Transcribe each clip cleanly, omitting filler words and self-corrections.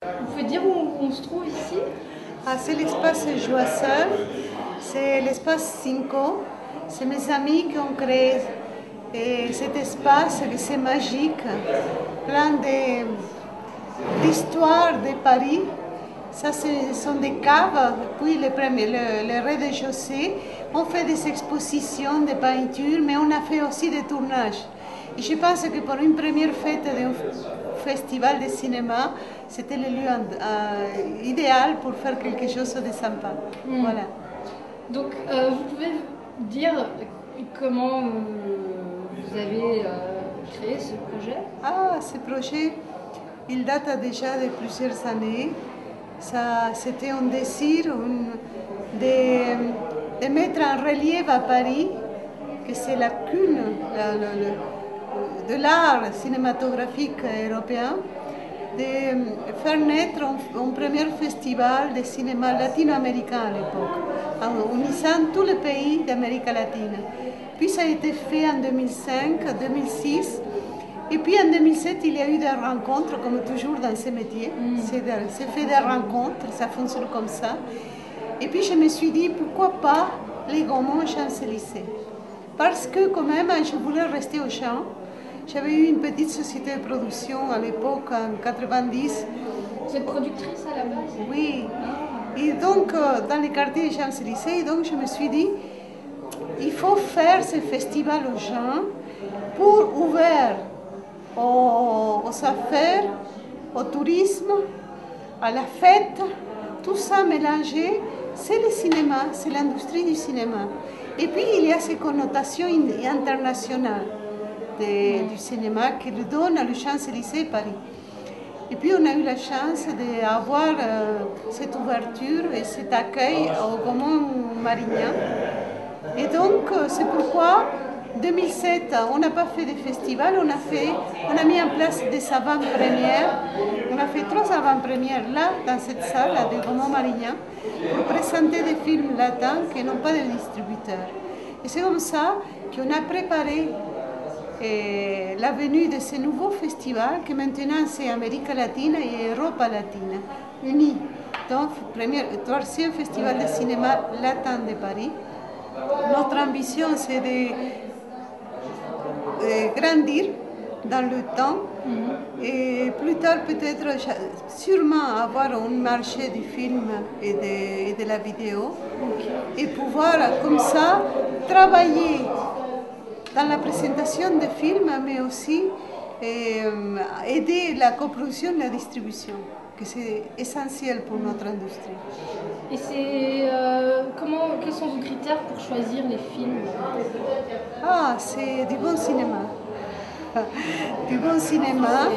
Vous pouvez dire où on se trouve ici? Ah, c'est l'espace Joisseur, c'est l'espace Cinco. C'est mes amis qui ont créé cet espace, c'est magique, plein d'histoires de Paris. Ça, ce sont des caves, puis le rez-de-chaussée. On fait des expositions de peinture, mais on a fait aussi des tournages. Et je pense que pour une première fête d'un festival de cinéma, c'était le lieu idéal pour faire quelque chose de sympa. Voilà. Donc, vous pouvez dire comment vous avez créé ce projet? Ah, ce projet, il date déjà de plusieurs années. C'était un désir de mettre en relief à Paris que c'est la cune de l'art cinématographique européen, de faire naître un premier festival de cinéma latino-américain à l'époque, en unissant tous les pays d'Amérique latine. Puis ça a été fait en 2005, 2006. Et puis en 2007, il y a eu des rencontres, comme toujours dans ce métier. C'est fait des rencontres, ça fonctionne comme ça. Et puis je me suis dit, pourquoi pas les Gaumont Champs-Élysées? Parce que quand même, je voulais rester au champ. J'avais eu une petite société de production à l'époque, en 90. Vous êtes productrice à la base? Oui. Et donc, dans les quartiers des Champs-Élysées, donc je me suis dit, il faut faire ce festival aux gens pour ouvrir aux affaires, au tourisme, à la fête, tout ça mélangé, c'est le cinéma, c'est l'industrie du cinéma. Et puis il y a ces connotations internationales du cinéma qui le donnent à le Champs-Élysées Paris. Et puis on a eu la chance d'avoir cette ouverture et cet accueil au Gaumont Marignan. Et donc c'est pourquoi 2007, on n'a pas fait de festival, on a mis en place des avant-premières. On a fait 3 avant-premières là, dans cette salle de Gaumont Marignan, pour présenter des films latins qui n'ont pas de distributeur. Et c'est comme ça qu'on a préparé la venue de ce nouveau festival qui maintenant c'est Amérique latine et Europe latine, unis. Donc, troisième festival de cinéma latin de Paris. Notre ambition, c'est de grandir dans le temps et plus tard peut-être sûrement avoir un marché du film et de la vidéo et pouvoir comme ça travailler dans la présentation des films mais aussi aider la coproduction et la distribution que c'est essentiel pour notre industrie. Et quels sont vos critères pour choisir les films? Ah, c'est du bon cinéma. Du bon cinéma.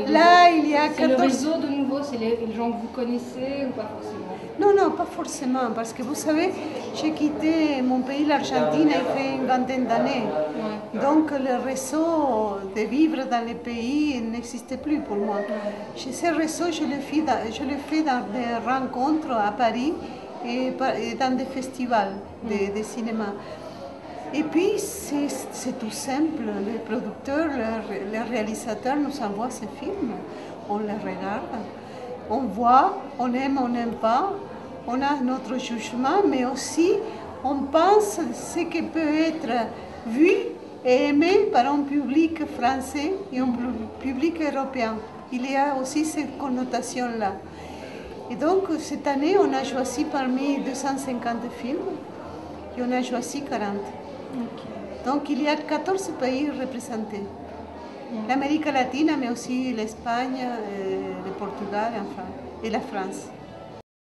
Là, il y a 14... C'est le réseau de nouveau, c'est les gens que vous connaissez ou pas forcément? Non, pas forcément, parce que vous savez, j'ai quitté mon pays, l'Argentine, il fait une vingtaine d'années. Ouais. Donc le réseau de vivre dans les pays n'existait plus pour moi. Ce réseau, je le fais dans des rencontres à Paris et dans des festivals de cinéma. Et puis, c'est tout simple. Les producteurs, les réalisateurs nous envoient ces films. On les regarde, on voit, on aime, on n'aime pas. On a notre jugement, mais aussi on pense ce qui peut être vu et aimé par un public français et un public européen. Il y a aussi cette connotation-là. Et donc, cette année, on a choisi parmi 250 films et on a choisi 40. Okay. Donc il y a 14 pays représentés. L'Amérique latine, mais aussi l'Espagne, le Portugal enfin, et la France.